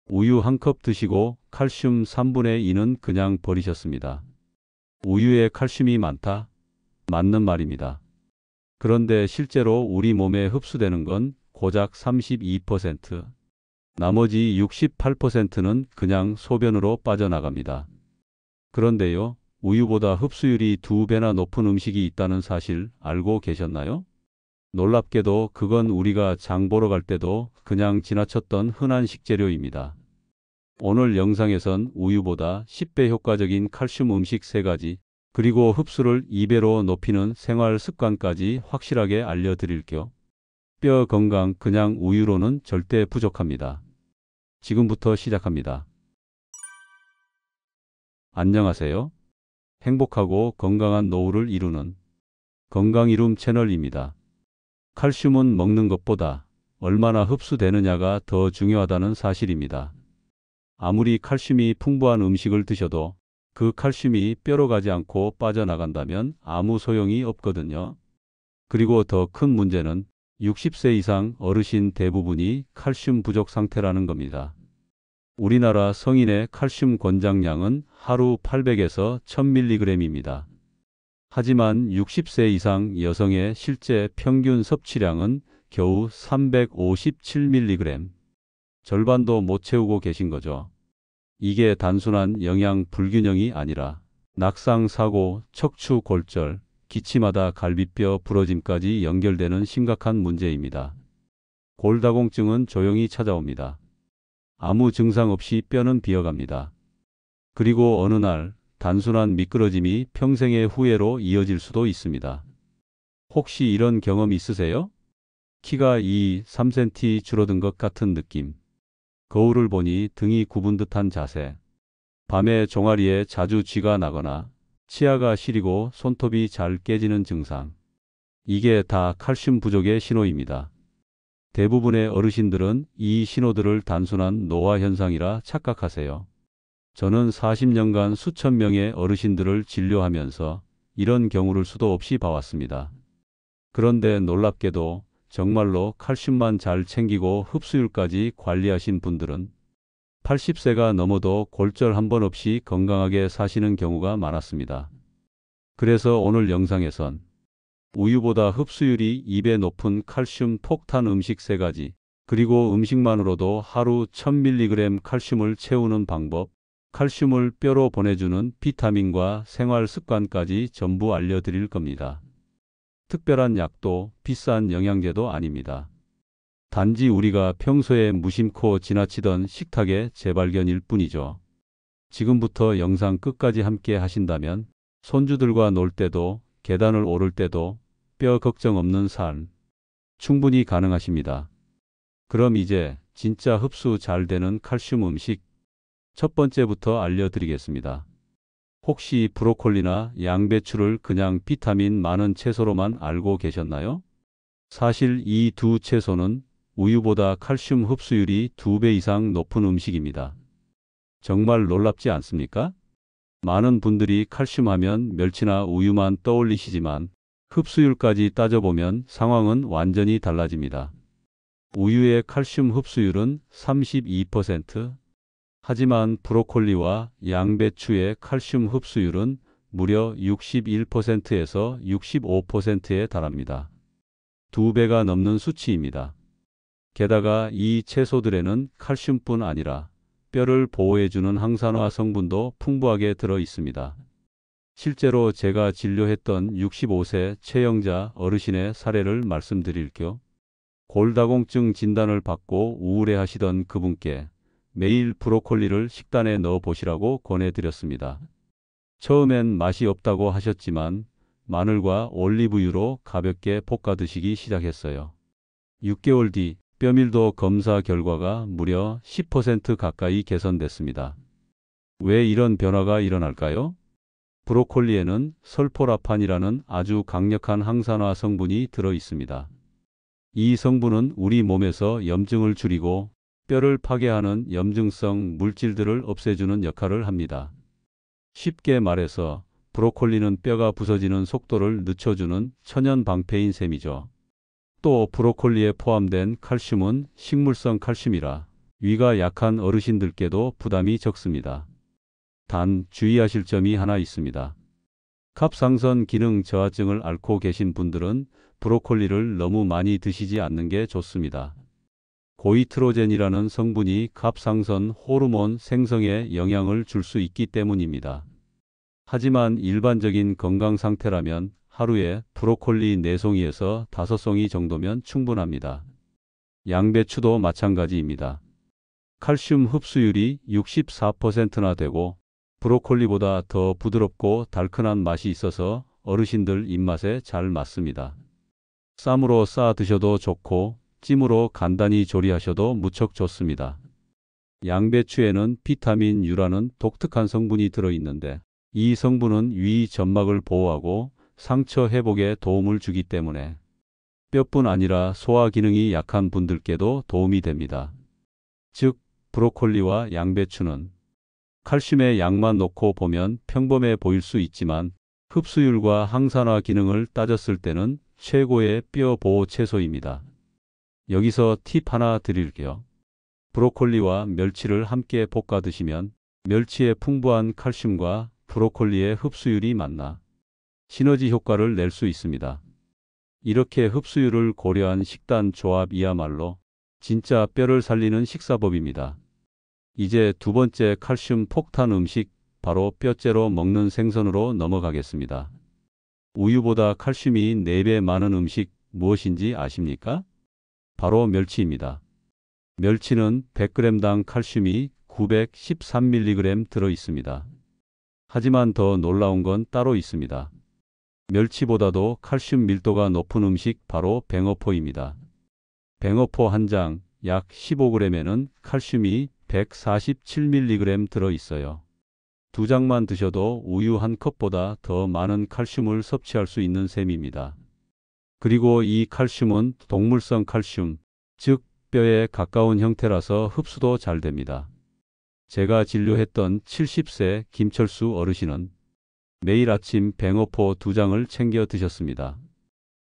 우유 한 컵 드시고 칼슘 3분의 2는 그냥 버리셨습니다. 우유에 칼슘이 많다? 맞는 말입니다. 그런데 실제로 우리 몸에 흡수되는 건 고작 32%, 나머지 68%는 그냥 소변으로 빠져나갑니다. 그런데요, 우유보다 흡수율이 2배나 높은 음식이 있다는 사실 알고 계셨나요? 놀랍게도 그건 우리가 장 보러 갈 때도 그냥 지나쳤던 흔한 식재료입니다. 오늘 영상에선 우유보다 10배 효과적인 칼슘 음식 3가지, 그리고 흡수를 2배로 높이는 생활 습관까지 확실하게 알려드릴게요. 뼈 건강 그냥 우유로는 절대 부족합니다. 지금부터 시작합니다. 안녕하세요. 행복하고 건강한 노후를 이루는 건강이룸 채널입니다. 칼슘은 먹는 것보다 얼마나 흡수되느냐가 더 중요하다는 사실입니다. 아무리 칼슘이 풍부한 음식을 드셔도 그 칼슘이 뼈로 가지 않고 빠져나간다면 아무 소용이 없거든요. 그리고 더 큰 문제는 60세 이상 어르신 대부분이 칼슘 부족 상태라는 겁니다. 우리나라 성인의 칼슘 권장량은 하루 800에서 1000mg입니다. 하지만 60세 이상 여성의 실제 평균 섭취량은 겨우 357mg. 절반도 못 채우고 계신 거죠. 이게 단순한 영양 불균형이 아니라 낙상 사고, 척추 골절, 기침하다 갈비뼈 부러짐까지 연결되는 심각한 문제입니다. 골다공증은 조용히 찾아옵니다. 아무 증상 없이 뼈는 비어갑니다. 그리고 어느 날 단순한 미끄러짐이 평생의 후회로 이어질 수도 있습니다. 혹시 이런 경험 있으세요? 키가 3cm 줄어든 것 같은 느낌. 거울을 보니 등이 굽은 듯한 자세. 밤에 종아리에 자주 쥐가 나거나 치아가 시리고 손톱이 잘 깨지는 증상. 이게 다 칼슘 부족의 신호입니다. 대부분의 어르신들은 이 신호들을 단순한 노화 현상이라 착각하세요. 저는 40년간 수천 명의 어르신들을 진료하면서 이런 경우를 수도 없이 봐왔습니다. 그런데 놀랍게도 정말로 칼슘만 잘 챙기고 흡수율까지 관리하신 분들은 80세가 넘어도 골절 한 번 없이 건강하게 사시는 경우가 많았습니다. 그래서 오늘 영상에선 우유보다 흡수율이 2배 높은 칼슘 폭탄 음식 3가지, 그리고 음식만으로도 하루 1000mg 칼슘을 채우는 방법, 칼슘을 뼈로 보내주는 비타민과 생활 습관까지 전부 알려드릴 겁니다. 특별한 약도 비싼 영양제도 아닙니다. 단지 우리가 평소에 무심코 지나치던 식탁의 재발견일 뿐이죠. 지금부터 영상 끝까지 함께 하신다면 손주들과 놀 때도 계단을 오를 때도 뼈 걱정 없는 삶 충분히 가능하십니다. 그럼 이제 진짜 흡수 잘 되는 칼슘 음식 첫 번째부터 알려드리겠습니다. 혹시 브로콜리나 양배추를 그냥 비타민 많은 채소로만 알고 계셨나요? 사실 이 두 채소는 우유보다 칼슘 흡수율이 2배 이상 높은 음식입니다. 정말 놀랍지 않습니까? 많은 분들이 칼슘 하면 멸치나 우유만 떠올리시지만 흡수율까지 따져보면 상황은 완전히 달라집니다. 우유의 칼슘 흡수율은 32%, 하지만 브로콜리와 양배추의 칼슘 흡수율은 무려 61%에서 65%에 달합니다. 2배가 넘는 수치입니다. 게다가 이 채소들에는 칼슘뿐 아니라 뼈를 보호해주는 항산화 성분도 풍부하게 들어 있습니다. 실제로 제가 진료했던 65세 최영자 어르신의 사례를 말씀드릴게요. 골다공증 진단을 받고 우울해하시던 그분께 매일 브로콜리를 식단에 넣어 보시라고 권해드렸습니다. 처음엔 맛이 없다고 하셨지만 마늘과 올리브유로 가볍게 볶아 드시기 시작했어요. 6개월 뒤 뼈밀도 검사 결과가 무려 10% 가까이 개선됐습니다. 왜 이런 변화가 일어날까요? 브로콜리에는 설포라판이라는 아주 강력한 항산화 성분이 들어 있습니다. 이 성분은 우리 몸에서 염증을 줄이고 뼈를 파괴하는 염증성 물질들을 없애주는 역할을 합니다. 쉽게 말해서 브로콜리는 뼈가 부서지는 속도를 늦춰주는 천연 방패인 셈이죠. 또 브로콜리에 포함된 칼슘은 식물성 칼슘이라 위가 약한 어르신들께도 부담이 적습니다. 단 주의하실 점이 하나 있습니다. 갑상선 기능 저하증을 앓고 계신 분들은 브로콜리를 너무 많이 드시지 않는 게 좋습니다. 고이트로젠이라는 성분이 갑상선 호르몬 생성에 영향을 줄 수 있기 때문입니다. 하지만 일반적인 건강 상태라면 하루에 브로콜리 4송이에서 5송이 정도면 충분합니다. 양배추도 마찬가지입니다. 칼슘 흡수율이 64%나 되고 브로콜리보다 더 부드럽고 달큰한 맛이 있어서 어르신들 입맛에 잘 맞습니다. 쌈으로 싸 드셔도 좋고 찜으로 간단히 조리하셔도 무척 좋습니다. 양배추에는 비타민 U라는 독특한 성분이 들어있는데 이 성분은 위 점막을 보호하고 상처 회복에 도움을 주기 때문에 뼈뿐 아니라 소화 기능이 약한 분들께도 도움이 됩니다. 즉, 브로콜리와 양배추는 칼슘의 양만 놓고 보면 평범해 보일 수 있지만 흡수율과 항산화 기능을 따졌을 때는 최고의 뼈 보호 채소입니다. 여기서 팁 하나 드릴게요. 브로콜리와 멸치를 함께 볶아 드시면 멸치의 풍부한 칼슘과 브로콜리의 흡수율이 만나 시너지 효과를 낼 수 있습니다. 이렇게 흡수율을 고려한 식단 조합이야말로 진짜 뼈를 살리는 식사법입니다. 이제 두 번째 칼슘 폭탄 음식, 바로 뼈째로 먹는 생선으로 넘어가겠습니다. 우유보다 칼슘이 4배 많은 음식 무엇인지 아십니까? 바로 멸치입니다. 멸치는 100g당 칼슘이 913mg 들어 있습니다. 하지만 더 놀라운 건 따로 있습니다. 멸치보다도 칼슘 밀도가 높은 음식 바로 뱅어포입니다. 뱅어포 한 장 약 15g에는 칼슘이 147mg 들어 있어요. 2장만 드셔도 우유 한 컵보다 더 많은 칼슘을 섭취할 수 있는 셈입니다. 그리고 이 칼슘은 동물성 칼슘, 즉 뼈에 가까운 형태라서 흡수도 잘 됩니다. 제가 진료했던 70세 김철수 어르신은 매일 아침 뱅어포 2장을 챙겨 드셨습니다.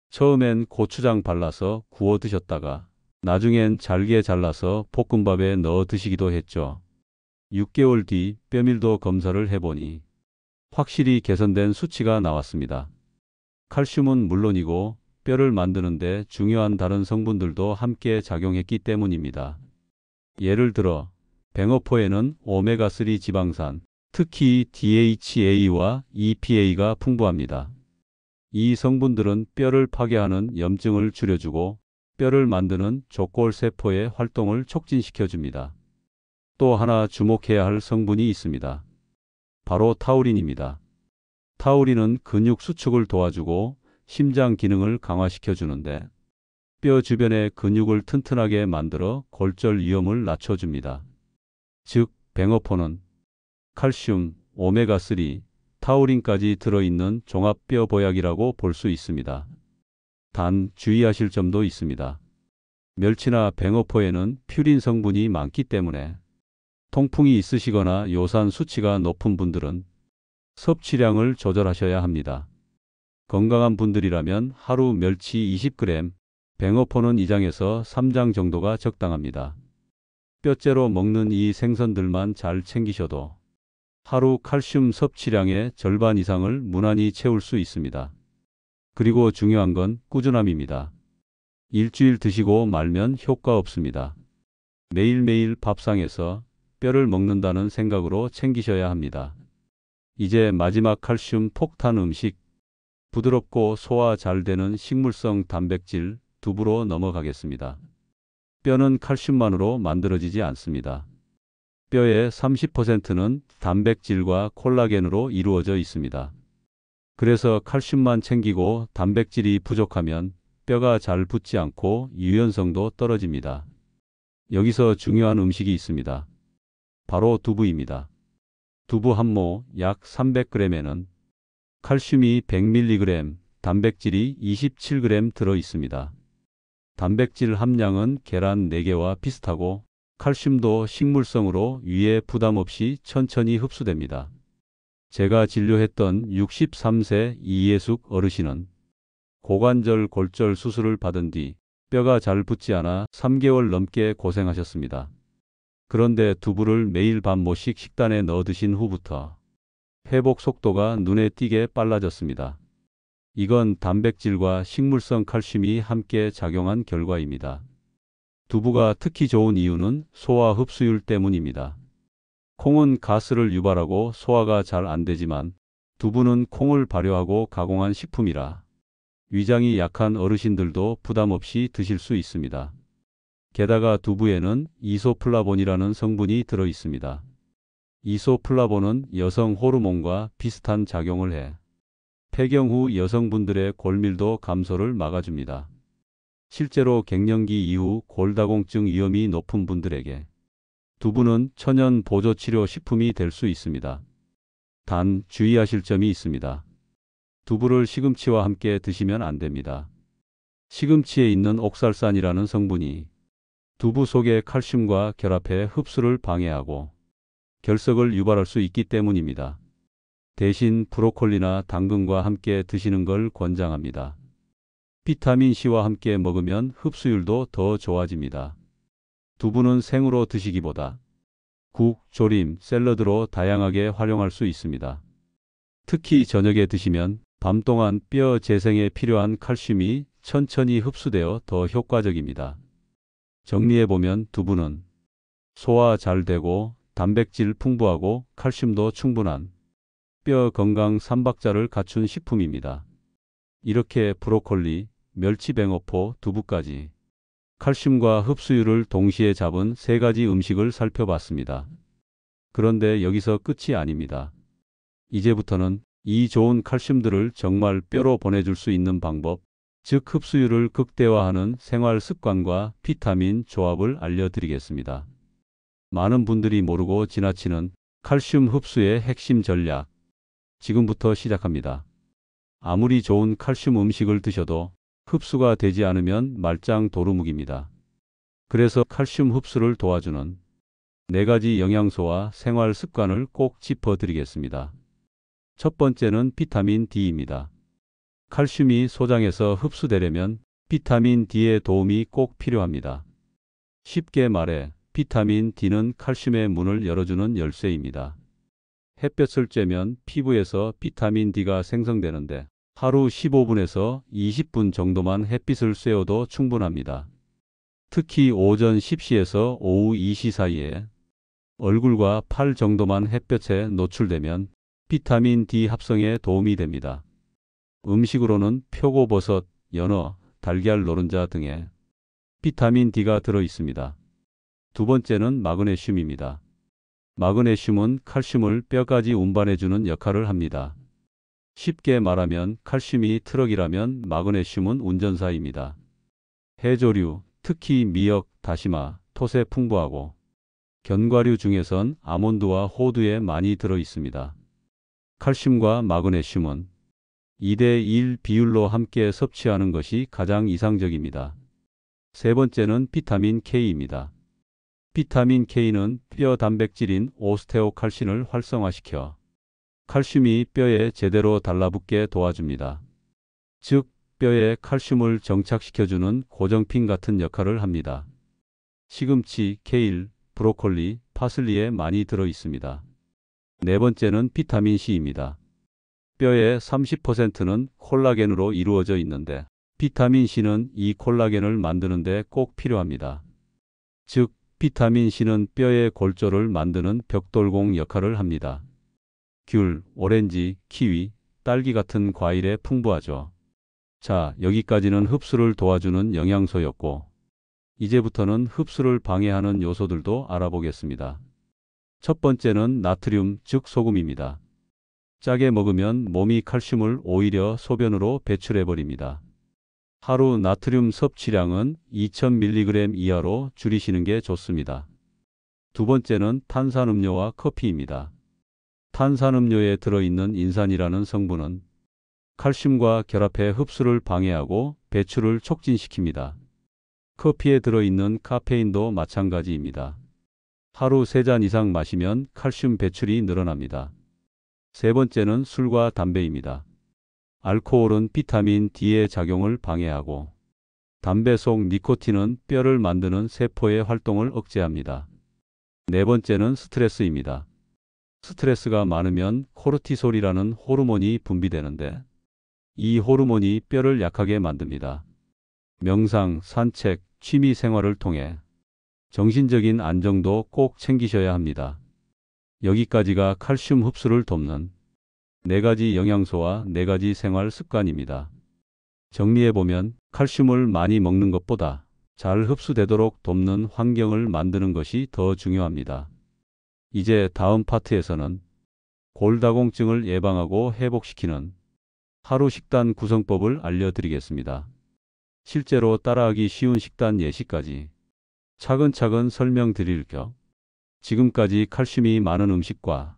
처음엔 고추장 발라서 구워 드셨다가 나중엔 잘게 잘라서 볶음밥에 넣어 드시기도 했죠. 6개월 뒤 뼈밀도 검사를 해보니 확실히 개선된 수치가 나왔습니다. 칼슘은 물론이고 뼈를 만드는데 중요한 다른 성분들도 함께 작용했기 때문입니다. 예를 들어 뱅어포에는 오메가3 지방산, 특히 DHA와 EPA가 풍부합니다. 이 성분들은 뼈를 파괴하는 염증을 줄여주고 뼈를 만드는 족골세포의 활동을 촉진시켜줍니다. 또 하나 주목해야 할 성분이 있습니다. 바로 타우린입니다. 타우린은 근육 수축을 도와주고 심장 기능을 강화시켜주는데 뼈 주변의 근육을 튼튼하게 만들어 골절 위험을 낮춰줍니다. 즉, 뱅어포는 칼슘, 오메가3, 타우린까지 들어있는 종합 뼈 보약이라고 볼 수 있습니다. 단 주의하실 점도 있습니다. 멸치나 뱅어포에는 퓨린 성분이 많기 때문에 통풍이 있으시거나 요산 수치가 높은 분들은 섭취량을 조절하셔야 합니다. 건강한 분들이라면 하루 멸치 20g, 뱅어포는 2장에서 3장 정도가 적당합니다. 뼈째로 먹는 이 생선들만 잘 챙기셔도 하루 칼슘 섭취량의 절반 이상을 무난히 채울 수 있습니다. 그리고 중요한 건 꾸준함입니다. 일주일 드시고 말면 효과 없습니다. 매일매일 밥상에서 뼈를 먹는다는 생각으로 챙기셔야 합니다. 이제 마지막 칼슘 폭탄 음식, 부드럽고 소화 잘 되는 식물성 단백질 두부로 넘어가겠습니다. 뼈는 칼슘만으로 만들어지지 않습니다. 뼈의 30%는 단백질과 콜라겐으로 이루어져 있습니다. 그래서 칼슘만 챙기고 단백질이 부족하면 뼈가 잘 붙지 않고 유연성도 떨어집니다. 여기서 중요한 음식이 있습니다. 바로 두부입니다. 두부 한 모 약 300g에는 칼슘이 100mg, 단백질이 27g 들어 있습니다. 단백질 함량은 계란 4개와 비슷하고 칼슘도 식물성으로 위에 부담 없이 천천히 흡수됩니다. 제가 진료했던 63세 이예숙 어르신은 고관절 골절 수술을 받은 뒤 뼈가 잘 붙지 않아 3개월 넘게 고생하셨습니다. 그런데 두부를 매일 반 모씩 식단에 넣어 드신 후부터 회복 속도가 눈에 띄게 빨라졌습니다. 이건 단백질과 식물성 칼슘이 함께 작용한 결과입니다. 두부가 특히 좋은 이유는 소화 흡수율 때문입니다. 콩은 가스를 유발하고 소화가 잘 안 되지만 두부는 콩을 발효하고 가공한 식품이라 위장이 약한 어르신들도 부담 없이 드실 수 있습니다. 게다가 두부에는 이소플라본이라는 성분이 들어 있습니다. 이소플라본은 여성 호르몬과 비슷한 작용을 해 폐경 후 여성분들의 골밀도 감소를 막아줍니다. 실제로 갱년기 이후 골다공증 위험이 높은 분들에게 두부는 천연 보조 치료 식품이 될 수 있습니다. 단 주의하실 점이 있습니다. 두부를 시금치와 함께 드시면 안 됩니다. 시금치에 있는 옥살산이라는 성분이 두부 속의 칼슘과 결합해 흡수를 방해하고 결석을 유발할 수 있기 때문입니다. 대신 브로콜리나 당근과 함께 드시는 걸 권장합니다. 비타민C와 함께 먹으면 흡수율도 더 좋아집니다. 두부는 생으로 드시기보다 국, 조림, 샐러드로 다양하게 활용할 수 있습니다. 특히 저녁에 드시면 밤 동안 뼈 재생에 필요한 칼슘이 천천히 흡수되어 더 효과적입니다. 정리해보면 두부는 소화 잘 되고 단백질 풍부하고 칼슘도 충분한 뼈 건강 3박자를 갖춘 식품입니다. 이렇게 브로콜리, 멸치뱅어포, 두부까지 칼슘과 흡수율을 동시에 잡은 세 가지 음식을 살펴봤습니다. 그런데 여기서 끝이 아닙니다. 이제부터는 이 좋은 칼슘들을 정말 뼈로 보내줄 수 있는 방법, 즉 흡수율을 극대화하는 생활 습관과 비타민 조합을 알려드리겠습니다. 많은 분들이 모르고 지나치는 칼슘 흡수의 핵심 전략, 지금부터 시작합니다. 아무리 좋은 칼슘 음식을 드셔도 흡수가 되지 않으면 말짱 도루묵입니다. 그래서 칼슘 흡수를 도와주는 4가지 영양소와 생활 습관을 꼭 짚어드리겠습니다. 첫 번째는 비타민 D입니다. 칼슘이 소장에서 흡수되려면 비타민 D의 도움이 꼭 필요합니다. 쉽게 말해 비타민 D는 칼슘의 문을 열어주는 열쇠입니다. 햇볕을 쬐면 피부에서 비타민 D가 생성되는데 하루 15분에서 20분 정도만 햇빛을 쐬어도 충분합니다. 특히 오전 10시에서 오후 2시 사이에 얼굴과 팔 정도만 햇볕에 노출되면 비타민 D 합성에 도움이 됩니다. 음식으로는 표고버섯, 연어, 달걀 노른자 등에 비타민 D가 들어 있습니다. 두 번째는 마그네슘입니다. 마그네슘은 칼슘을 뼈까지 운반해주는 역할을 합니다. 쉽게 말하면 칼슘이 트럭이라면 마그네슘은 운전사입니다. 해조류, 특히 미역, 다시마, 톳에 풍부하고 견과류 중에선 아몬드와 호두에 많이 들어 있습니다. 칼슘과 마그네슘은 2대1 비율로 함께 섭취하는 것이 가장 이상적입니다. 세 번째는 비타민 K입니다. 비타민 K는 뼈 단백질인 오스테오칼신을 활성화시켜 칼슘이 뼈에 제대로 달라붙게 도와줍니다. 즉, 뼈에 칼슘을 정착시켜주는 고정핀 같은 역할을 합니다. 시금치, 케일, 브로콜리, 파슬리에 많이 들어 있습니다. 네 번째는 비타민 C입니다. 뼈의 30%는 콜라겐으로 이루어져 있는데 비타민 C는 이 콜라겐을 만드는 데 꼭 필요합니다. 즉, 비타민 C는 뼈의 골조를 만드는 벽돌공 역할을 합니다. 귤, 오렌지, 키위, 딸기 같은 과일에 풍부하죠. 자, 여기까지는 흡수를 도와주는 영양소였고 이제부터는 흡수를 방해하는 요소들도 알아보겠습니다. 첫 번째는 나트륨, 즉 소금입니다. 짜게 먹으면 몸이 칼슘을 오히려 소변으로 배출해버립니다. 하루 나트륨 섭취량은 2000mg 이하로 줄이시는 게 좋습니다. 두 번째는 탄산음료와 커피입니다. 탄산음료에 들어있는 인산이라는 성분은 칼슘과 결합해 흡수를 방해하고 배출을 촉진시킵니다. 커피에 들어있는 카페인도 마찬가지입니다. 하루 3잔 이상 마시면 칼슘 배출이 늘어납니다. 세 번째는 술과 담배입니다. 알코올은 비타민 D의 작용을 방해하고 담배 속 니코틴은 뼈를 만드는 세포의 활동을 억제합니다. 네 번째는 스트레스입니다. 스트레스가 많으면 코르티솔이라는 호르몬이 분비되는데 이 호르몬이 뼈를 약하게 만듭니다. 명상, 산책, 취미 생활을 통해 정신적인 안정도 꼭 챙기셔야 합니다. 여기까지가 칼슘 흡수를 돕는 4가지 영양소와 4가지 생활 습관입니다. 정리해보면 칼슘을 많이 먹는 것보다 잘 흡수되도록 돕는 환경을 만드는 것이 더 중요합니다. 이제 다음 파트에서는 골다공증을 예방하고 회복시키는 하루 식단 구성법을 알려드리겠습니다. 실제로 따라하기 쉬운 식단 예시까지 차근차근 설명드릴 겸 지금까지 칼슘이 많은 음식과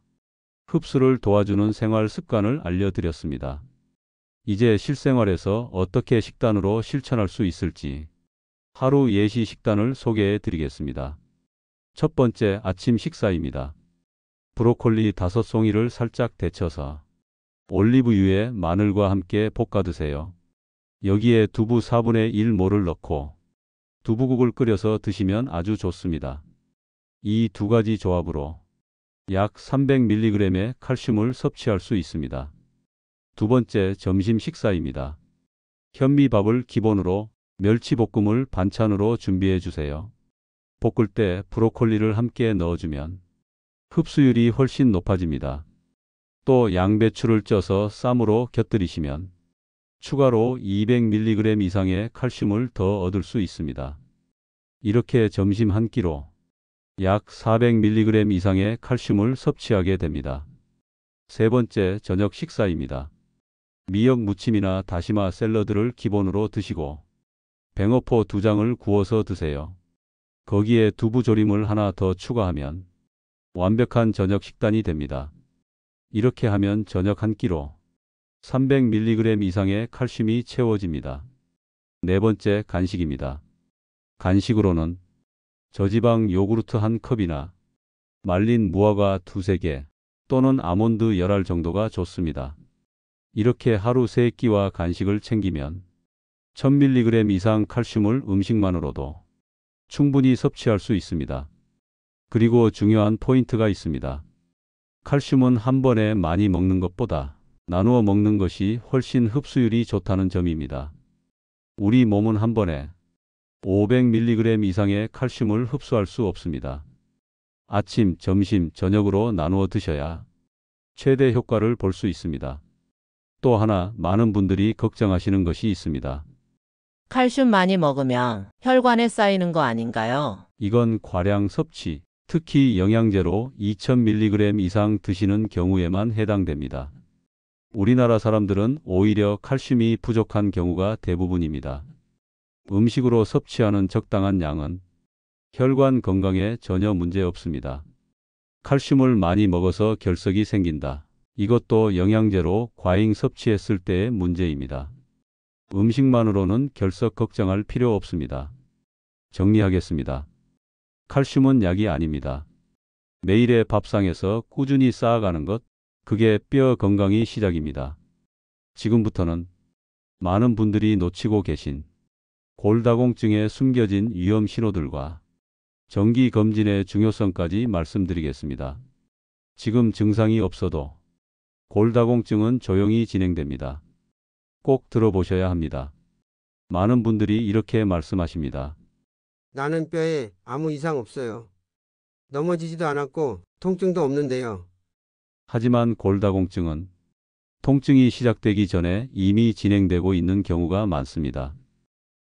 흡수를 도와주는 생활 습관을 알려드렸습니다. 이제 실생활에서 어떻게 식단으로 실천할 수 있을지 하루 예시 식단을 소개해 드리겠습니다. 첫 번째, 아침 식사입니다. 브로콜리 5송이를 살짝 데쳐서 올리브유에 마늘과 함께 볶아 드세요. 여기에 두부 4분의 1모를 넣고 두부국을 끓여서 드시면 아주 좋습니다. 이 2가지 조합으로 약 300mg의 칼슘을 섭취할 수 있습니다. 두 번째, 점심 식사입니다. 현미밥을 기본으로 멸치볶음을 반찬으로 준비해 주세요. 볶을 때 브로콜리를 함께 넣어주면 흡수율이 훨씬 높아집니다. 또 양배추를 쪄서 쌈으로 곁들이시면 추가로 200mg 이상의 칼슘을 더 얻을 수 있습니다. 이렇게 점심 한 끼로 약 400mg 이상의 칼슘을 섭취하게 됩니다. 세 번째, 저녁 식사입니다. 미역 무침이나 다시마 샐러드를 기본으로 드시고 뱅어포 2장을 구워서 드세요. 거기에 두부 조림을 하나 더 추가하면 완벽한 저녁 식단이 됩니다. 이렇게 하면 저녁 한 끼로 300mg 이상의 칼슘이 채워집니다. 네 번째, 간식입니다. 간식으로는 저지방 요구르트 한 컵이나 말린 무화과 2~3개 또는 아몬드 10알 정도가 좋습니다. 이렇게 하루 3끼와 간식을 챙기면 1000mg 이상 칼슘을 음식만으로도 충분히 섭취할 수 있습니다. 그리고 중요한 포인트가 있습니다. 칼슘은 한 번에 많이 먹는 것보다 나누어 먹는 것이 훨씬 흡수율이 좋다는 점입니다. 우리 몸은 한 번에 500mg 이상의 칼슘을 흡수할 수 없습니다. 아침, 점심, 저녁으로 나누어 드셔야 최대 효과를 볼 수 있습니다. 또 하나 많은 분들이 걱정하시는 것이 있습니다. 칼슘 많이 먹으면 혈관에 쌓이는 거 아닌가요? 이건 과량 섭취, 특히 영양제로 2000mg 이상 드시는 경우에만 해당됩니다. 우리나라 사람들은 오히려 칼슘이 부족한 경우가 대부분입니다. 음식으로 섭취하는 적당한 양은 혈관 건강에 전혀 문제 없습니다. 칼슘을 많이 먹어서 결석이 생긴다. 이것도 영양제로 과잉 섭취했을 때의 문제입니다. 음식만으로는 결석 걱정할 필요 없습니다. 정리하겠습니다. 칼슘은 약이 아닙니다. 매일의 밥상에서 꾸준히 쌓아가는 것, 그게 뼈 건강이 시작입니다. 지금부터는 많은 분들이 놓치고 계신 골다공증의 숨겨진 위험 신호들과 정기검진의 중요성까지 말씀드리겠습니다. 지금 증상이 없어도 골다공증은 조용히 진행됩니다. 꼭 들어보셔야 합니다. 많은 분들이 이렇게 말씀하십니다. 나는 뼈에 아무 이상 없어요. 넘어지지도 않았고 통증도 없는데요. 하지만 골다공증은 통증이 시작되기 전에 이미 진행되고 있는 경우가 많습니다.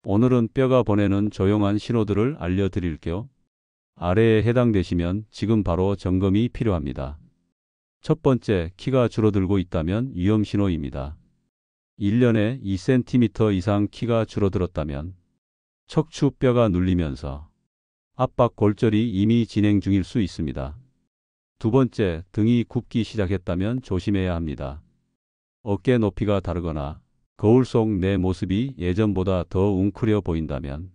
오늘은 뼈가 보내는 조용한 신호들을 알려드릴게요. 아래에 해당되시면 지금 바로 점검이 필요합니다. 첫 번째, 키가 줄어들고 있다면 위험 신호입니다. 1년에 2cm 이상 키가 줄어들었다면 척추뼈가 눌리면서 압박 골절이 이미 진행 중일 수 있습니다. 두 번째, 등이 굽기 시작했다면 조심해야 합니다. 어깨 높이가 다르거나 거울 속 내 모습이 예전보다 더 웅크려 보인다면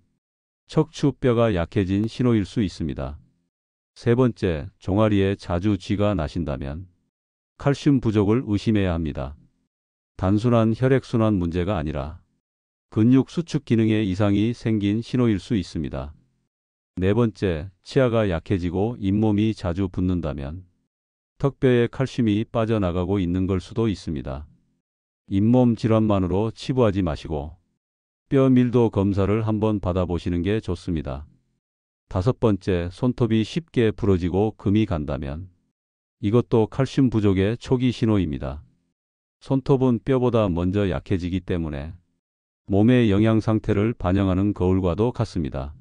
척추뼈가 약해진 신호일 수 있습니다. 세 번째, 종아리에 자주 쥐가 나신다면 칼슘 부족을 의심해야 합니다. 단순한 혈액순환 문제가 아니라 근육 수축 기능에 이상이 생긴 신호일 수 있습니다. 네 번째, 치아가 약해지고 잇몸이 자주 붓는다면 턱뼈에 칼슘이 빠져나가고 있는 걸 수도 있습니다. 잇몸 질환만으로 치부하지 마시고 뼈 밀도 검사를 한번 받아보시는 게 좋습니다. 다섯 번째, 손톱이 쉽게 부러지고 금이 간다면 이것도 칼슘 부족의 초기 신호입니다. 손톱은 뼈보다 먼저 약해지기 때문에 몸의 영양 상태를 반영하는 거울과도 같습니다.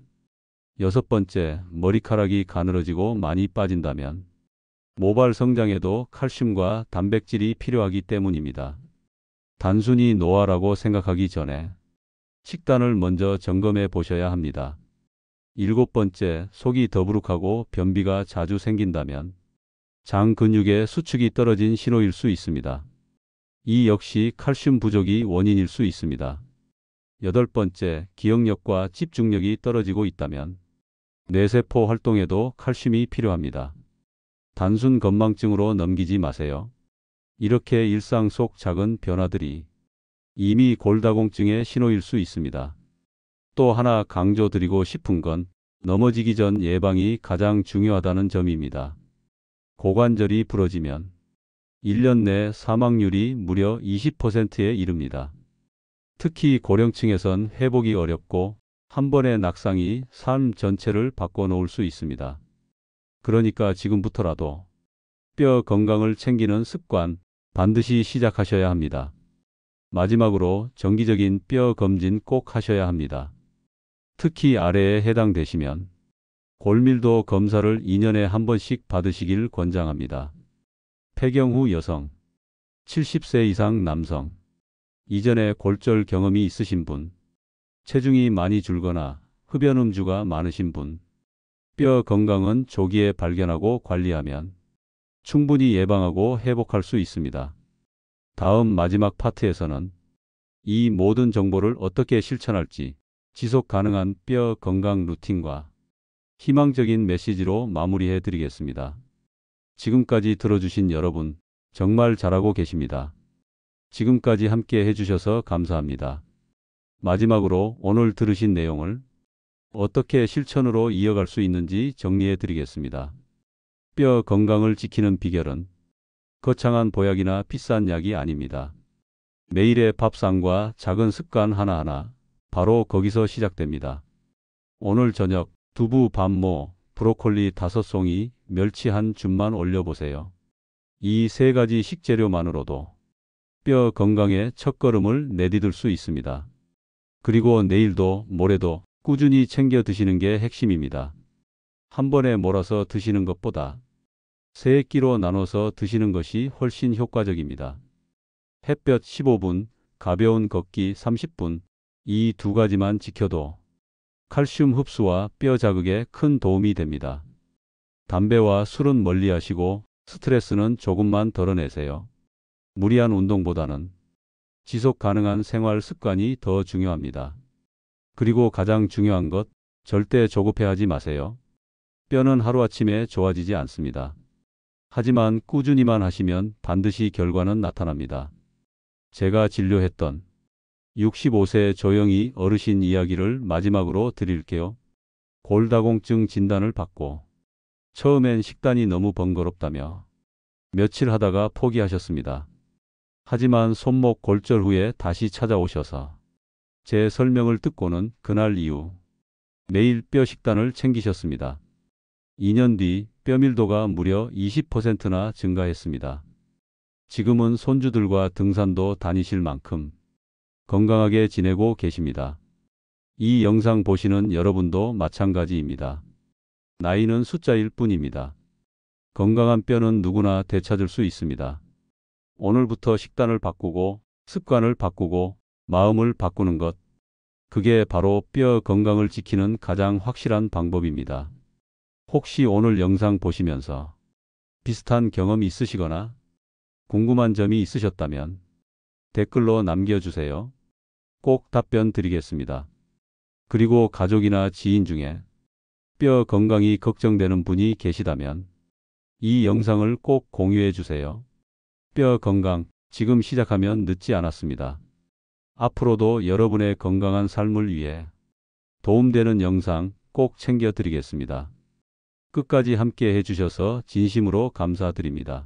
여섯 번째, 머리카락이 가늘어지고 많이 빠진다면 모발 성장에도 칼슘과 단백질이 필요하기 때문입니다. 단순히 노화라고 생각하기 전에 식단을 먼저 점검해 보셔야 합니다. 일곱 번째, 속이 더부룩하고 변비가 자주 생긴다면 장 근육의 수축이 떨어진 신호일 수 있습니다. 이 역시 칼슘 부족이 원인일 수 있습니다. 여덟 번째, 기억력과 집중력이 떨어지고 있다면 뇌세포 활동에도 칼슘이 필요합니다. 단순 건망증으로 넘기지 마세요. 이렇게 일상 속 작은 변화들이 이미 골다공증의 신호일 수 있습니다. 또 하나 강조드리고 싶은 건 넘어지기 전 예방이 가장 중요하다는 점입니다. 고관절이 부러지면 1년 내 사망률이 무려 20%에 이릅니다. 특히 고령층에선 회복이 어렵고 한 번의 낙상이 삶 전체를 바꿔놓을 수 있습니다. 그러니까 지금부터라도 뼈 건강을 챙기는 습관 반드시 시작하셔야 합니다. 마지막으로 정기적인 뼈 검진 꼭 하셔야 합니다. 특히 아래에 해당되시면 골밀도 검사를 2년에 한 번씩 받으시길 권장합니다. 폐경 후 여성, 70세 이상 남성, 이전에 골절 경험이 있으신 분, 체중이 많이 줄거나 흡연 음주가 많으신 분, 뼈 건강은 조기에 발견하고 관리하면 충분히 예방하고 회복할 수 있습니다. 다음 마지막 파트에서는 이 모든 정보를 어떻게 실천할지 지속 가능한 뼈 건강 루틴과 희망적인 메시지로 마무리해 드리겠습니다. 지금까지 들어주신 여러분 정말 잘하고 계십니다. 지금까지 함께 해주셔서 감사합니다. 마지막으로 오늘 들으신 내용을 어떻게 실천으로 이어갈 수 있는지 정리해 드리겠습니다. 뼈 건강을 지키는 비결은 거창한 보약이나 비싼 약이 아닙니다. 매일의 밥상과 작은 습관 하나하나 바로 거기서 시작됩니다. 오늘 저녁 두부 반모, 브로콜리 5송이, 멸치 한 줌만 올려보세요. 이 세 가지 식재료만으로도 뼈 건강의 첫걸음을 내디딜 수 있습니다. 그리고 내일도 모레도 꾸준히 챙겨 드시는 게 핵심입니다. 한 번에 몰아서 드시는 것보다 세 끼로 나눠서 드시는 것이 훨씬 효과적입니다. 햇볕 15분, 가벼운 걷기 30분, 이 두 가지만 지켜도 칼슘 흡수와 뼈 자극에 큰 도움이 됩니다. 담배와 술은 멀리 하시고 스트레스는 조금만 덜어내세요. 무리한 운동보다는 지속 가능한 생활 습관이 더 중요합니다. 그리고 가장 중요한 것, 절대 조급해하지 마세요. 뼈는 하루아침에 좋아지지 않습니다. 하지만 꾸준히만 하시면 반드시 결과는 나타납니다. 제가 진료했던 65세 조영희 어르신 이야기를 마지막으로 드릴게요. 골다공증 진단을 받고 처음엔 식단이 너무 번거롭다며 며칠 하다가 포기하셨습니다. 하지만 손목 골절 후에 다시 찾아오셔서 제 설명을 듣고는 그날 이후 매일 뼈 식단을 챙기셨습니다. 2년 뒤 뼈밀도가 무려 20%나 증가했습니다. 지금은 손주들과 등산도 다니실 만큼 건강하게 지내고 계십니다. 이 영상 보시는 여러분도 마찬가지입니다. 나이는 숫자일 뿐입니다. 건강한 뼈는 누구나 되찾을 수 있습니다. 오늘부터 식단을 바꾸고 습관을 바꾸고 마음을 바꾸는 것. 그게 바로 뼈 건강을 지키는 가장 확실한 방법입니다. 혹시 오늘 영상 보시면서 비슷한 경험이 있으시거나 궁금한 점이 있으셨다면 댓글로 남겨주세요. 꼭 답변 드리겠습니다. 그리고 가족이나 지인 중에 뼈 건강이 걱정되는 분이 계시다면 이 영상을 꼭 공유해 주세요. 뼈 건강, 지금 시작하면 늦지 않았습니다. 앞으로도 여러분의 건강한 삶을 위해 도움되는 영상 꼭 챙겨드리겠습니다. 끝까지 함께 해주셔서 진심으로 감사드립니다.